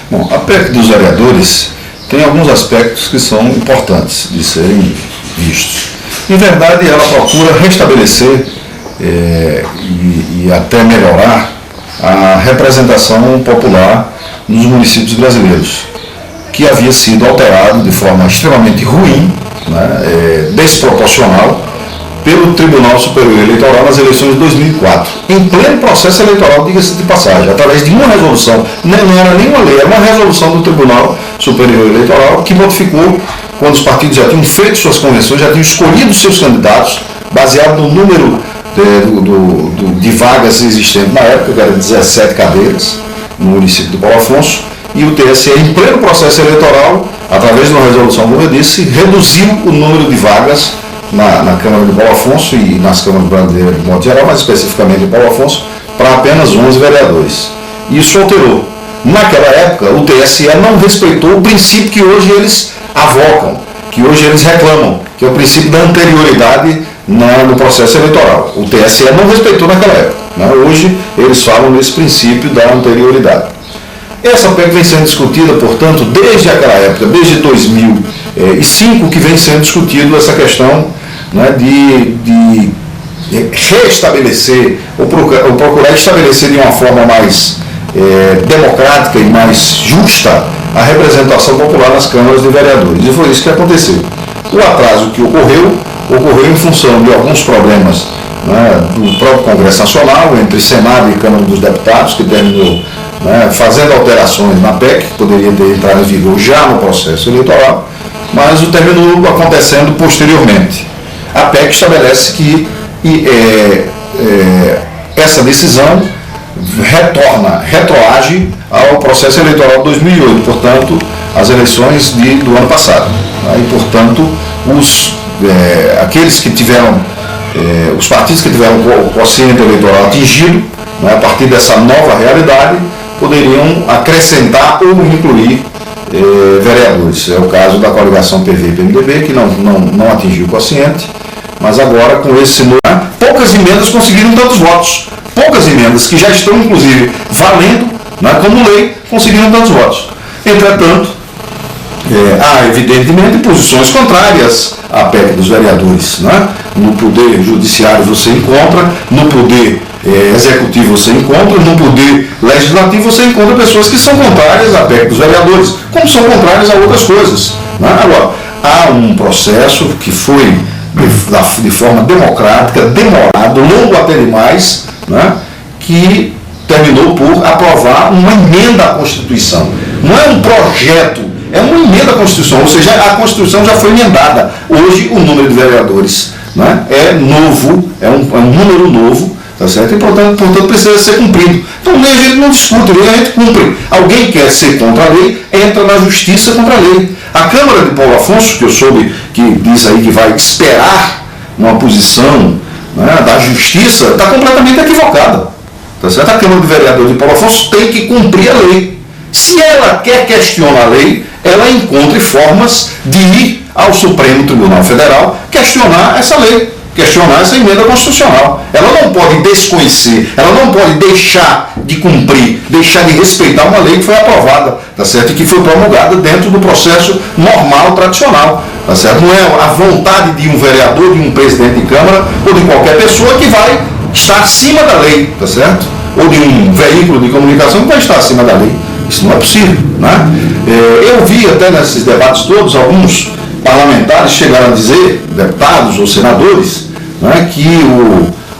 Bom, a PEC dos vereadores tem alguns aspectos que são importantes de serem vistos. Em verdade, ela procura restabelecer e até melhorar a representação popular nos municípios brasileiros, que havia sido alterado de forma extremamente ruim, né, desproporcional, pelo Tribunal Superior Eleitoral nas eleições de 2004, em pleno processo eleitoral, diga-se de passagem, através de uma resolução, não era nem uma lei, era uma resolução do Tribunal Superior Eleitoral que modificou, quando os partidos já tinham feito suas convenções, já tinham escolhido seus candidatos, baseado no número de vagas existentes na época, que era 17 cadeiras, no município de Paulo Afonso, e o TSE, em pleno processo eleitoral, através de uma resolução, como eu disse, reduziu o número de vagas na Câmara de Paulo Afonso e nas câmaras brasileiras de modo geral, mas especificamente em Paulo Afonso, para apenas 11 vereadores. Isso alterou. Naquela época, o TSE não respeitou o princípio que hoje eles avocam, que hoje eles reclamam, que é o princípio da anterioridade no processo eleitoral. O TSE não respeitou naquela época, né? Hoje eles falam nesse princípio da anterioridade. Essa PEC vem sendo discutida, portanto, desde aquela época, desde 2005, que vem sendo discutido essa questão, né, de reestabelecer, ou procurar estabelecer de uma forma mais democrática e mais justa a representação popular nas câmaras de vereadores. E foi isso que aconteceu. O atraso que ocorreu em função de alguns problemas, né, do próprio Congresso Nacional, entre Senado e Câmara dos Deputados, que terminou, né, fazendo alterações na PEC, que poderia ter entrado em vigor já no processo eleitoral, mas o terminou acontecendo posteriormente. A PEC estabelece que essa decisão retroage ao processo eleitoral de 2008, portanto, as eleições do ano passado. Né, e, portanto, aqueles que tiveram, os partidos que tiveram o quociente eleitoral atingido, né, a partir dessa nova realidade, poderiam acrescentar ou incluir vereadores. É o caso da coligação PV e PMDB, que não atingiu o quociente, mas agora com esse poucas emendas conseguiram tantos votos. Poucas emendas que já estão, inclusive, valendo, né, como lei, conseguiram tantos votos. Entretanto, há evidentemente posições contrárias à PEC dos vereadores, né? No poder judiciário você encontra, no poder executivo você encontra, no poder legislativo você encontra pessoas que são contrárias à PEC dos vereadores, como são contrárias a outras coisas, né? Agora, há um processo que foi de forma democrática, demorado, longo até demais, né? Que terminou por aprovar uma emenda à Constituição. Não é um projeto, é uma emenda à Constituição, ou seja, a Constituição já foi emendada. Hoje o número de vereadores, né, é novo, é um número novo, tá certo? E portanto precisa ser cumprido. Então nem a gente não discute, nem a gente cumpre. Alguém quer ser contra a lei, entra na justiça contra a lei. A Câmara de Paulo Afonso, que eu soube que diz aí que vai esperar uma posição, né, da justiça, está completamente equivocada. Tá certo? A Câmara de Vereadores de Paulo Afonso tem que cumprir a lei. Se ela quer questionar a lei, ela encontre formas de ir ao Supremo Tribunal Federal questionar essa lei, questionar essa emenda constitucional. Ela não pode desconhecer, ela não pode deixar de cumprir, deixar de respeitar uma lei que foi aprovada, tá certo? E que foi promulgada dentro do processo normal, tradicional, tá certo? Não é a vontade de um vereador, de um presidente de Câmara ou de qualquer pessoa que vai estar acima da lei, tá certo? Ou de um veículo de comunicação que vai estar acima da lei. Isso não é possível, né? Eu vi até nesses debates todos, alguns parlamentares chegaram a dizer, deputados ou senadores, né, que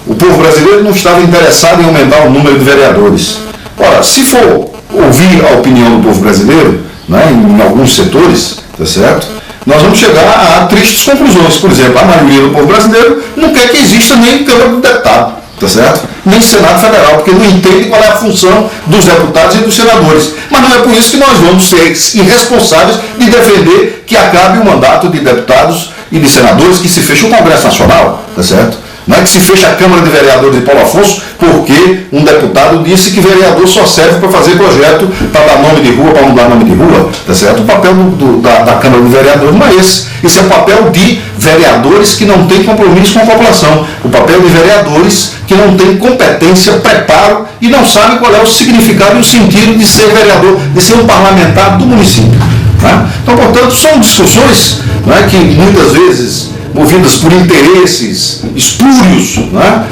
o povo brasileiro não estava interessado em aumentar o número de vereadores. Ora, se for ouvir a opinião do povo brasileiro, né, em alguns setores, tá certo? Nós vamos chegar a tristes conclusões. Por exemplo, a maioria do povo brasileiro não quer que exista nem Câmara do Deputado, tá certo? Nem Senado Federal, porque não entende qual é a função dos deputados e dos senadores. Mas não é por isso que nós vamos ser irresponsáveis de defender que acabe o mandato de deputados e de senadores, que se feche o Congresso Nacional, tá certo? Não é que se fecha a Câmara de Vereadores de Paulo Afonso porque um deputado disse que vereador só serve para fazer projeto, para dar nome de rua, para mudar nome de rua, tá certo? O papel da Câmara de Vereadores não é esse. Esse é o papel de vereadores que não têm compromisso com a população. O papel de vereadores que não têm competência, preparo e não sabem qual é o significado e o sentido de ser vereador, de ser um parlamentar do município. Né? Então, portanto, são discussões, né, que muitas vezes, movidas por interesses espúrios, né,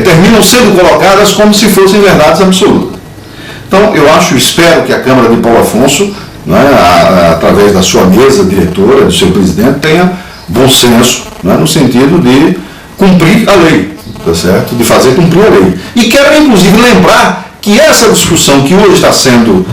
terminam sendo colocadas como se fossem verdades absolutas. Então, eu espero que a Câmara de Paulo Afonso, né, através da sua mesa diretora, do seu presidente, tenha bom senso, né, no sentido de cumprir a lei, tá certo? De fazer cumprir a lei. E quero, inclusive, lembrar que essa discussão que hoje está sendo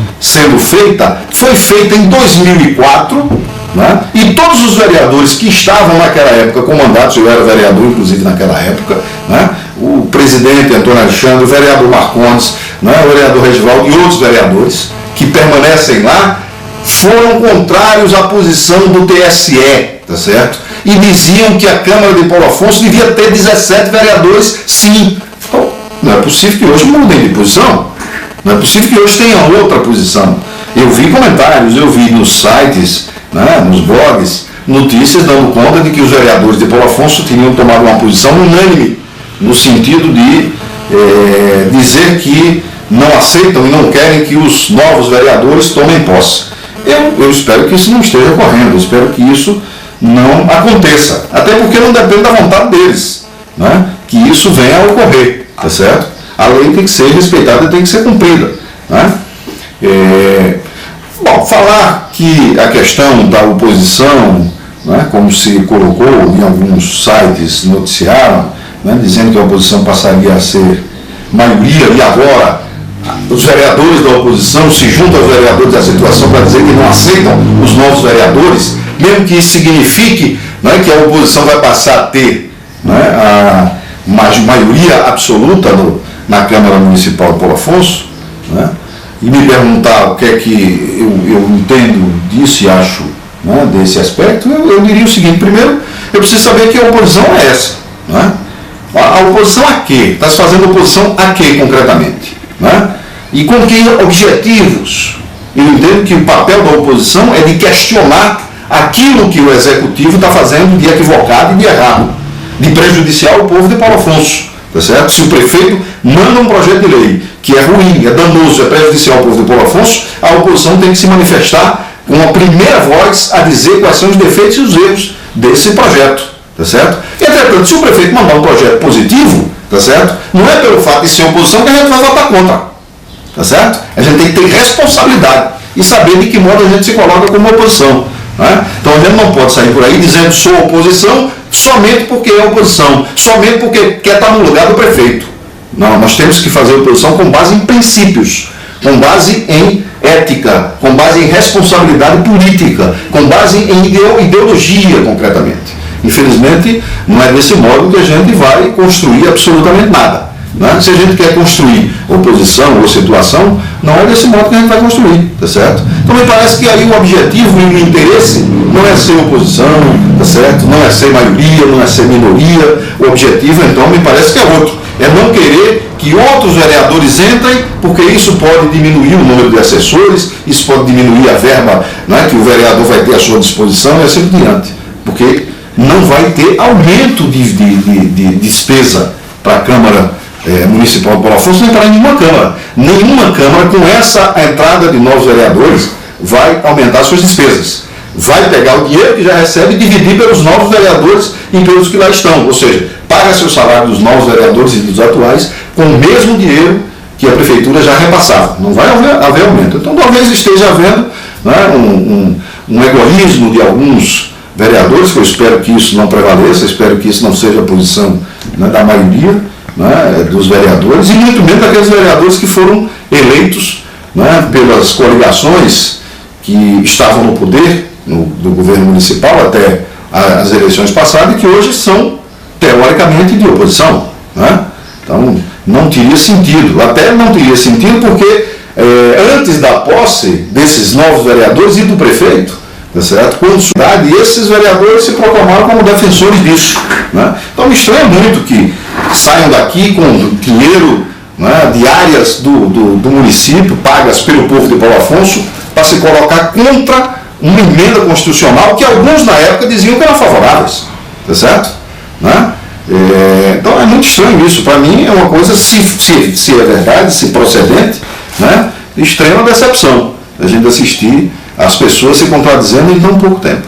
feita, foi feita em 2004, né? E todos os vereadores que estavam naquela época com mandatos, eu era vereador inclusive naquela época, né? O presidente Antônio Alexandre, o vereador Marcondes, né? O vereador Regivaldo e outros vereadores que permanecem lá, foram contrários à posição do TSE, tá certo? E diziam que a Câmara de Paulo Afonso devia ter 17 vereadores, sim. Então, não é possível que hoje mudem de posição, não é possível que hoje tenham outra posição. Eu vi comentários, eu vi nos sites, né, nos blogs, notícias dando conta de que os vereadores de Paulo Afonso tinham tomado uma posição unânime, no sentido de dizer que não aceitam e não querem que os novos vereadores tomem posse. Eu espero que isso não esteja ocorrendo, eu espero que isso não aconteça, até porque não depende da vontade deles, né, que isso venha a ocorrer, tá certo? A lei tem que ser respeitada e tem que ser cumprida, né? Bom, falar que a questão da oposição, né, como se colocou em alguns sites, noticiaram, né, dizendo que a oposição passaria a ser maioria e agora os vereadores da oposição se juntam aos vereadores da situação para dizer que não aceitam os novos vereadores, mesmo que isso signifique, né, que a oposição vai passar a ter, né, a maioria absoluta na Câmara Municipal de Paulo Afonso, né, e me perguntar o que é que eu entendo disso e acho, né, desse aspecto, eu diria o seguinte: primeiro, eu preciso saber que a oposição é essa. Né? A oposição a quê? Está se fazendo oposição a quê, concretamente? Né? E com que objetivos? Eu entendo que o papel da oposição é de questionar aquilo que o Executivo está fazendo de equivocado e de errado, de prejudicial ao povo de Paulo Afonso. Tá certo? Se o prefeito manda um projeto de lei que é ruim, é danoso, é prejudicial ao povo de Paulo Afonso, a oposição tem que se manifestar com a primeira voz a dizer quais são os defeitos e os erros desse projeto. Tá certo? Entretanto, se o prefeito mandar um projeto positivo, tá certo? Não é pelo fato de ser oposição que a gente vai votar contra. Tá certo? A gente tem que ter responsabilidade e saber de que modo a gente se coloca como oposição. Né? Então a gente não pode sair por aí dizendo sou oposição somente porque é oposição, somente porque quer estar no lugar do prefeito. Não, nós temos que fazer oposição com base em princípios, com base em ética, com base em responsabilidade política, com base em ideologia, concretamente. Infelizmente, não é desse modo que a gente vai construir absolutamente nada. Né? Se a gente quer construir oposição ou situação, não é desse modo que a gente vai construir, tá certo? Então me parece que aí o objetivo e o interesse não é ser oposição, tá certo? Não é ser maioria, não é ser minoria. O objetivo, então, me parece que é outro. É não querer que outros vereadores entrem, porque isso pode diminuir o número de assessores, isso pode diminuir a verba, né, que o vereador vai ter à sua disposição e assim por diante. Porque não vai ter aumento de despesa para a Câmara Municipal de Paulo Afonso, nem para nenhuma Câmara. Nenhuma Câmara, com essa entrada de novos vereadores, vai aumentar suas despesas. Vai pegar o dinheiro que já recebe e dividir pelos novos vereadores e pelos que lá estão. Ou seja, paga seu salário dos novos vereadores e dos atuais com o mesmo dinheiro que a Prefeitura já repassava. Não vai haver aumento. Então talvez esteja havendo, né, um egoísmo de alguns vereadores, que eu espero que isso não prevaleça, espero que isso não seja a posição, né, da maioria, né, dos vereadores, e muito menos daqueles vereadores que foram eleitos, né, pelas coligações que estavam no poder do governo municipal até as eleições passadas e que hoje são, teoricamente, de oposição. Né? Então, não teria sentido. Até não teria sentido porque antes da posse desses novos vereadores e do prefeito, tá certo? Com sociedade, e esses vereadores se proclamaram como defensores disso, né? Então me estranha muito que saiam daqui com dinheiro, né, de áreas do município, pagas pelo povo de Paulo Afonso, para se colocar contra uma emenda constitucional que alguns na época diziam que eram favoráveis, tá certo? Né? Então é muito estranho isso. Para mim é uma coisa, se é verdade, se procedente, né, de extrema decepção a gente assistir as pessoas se contradizendo em tão pouco tempo.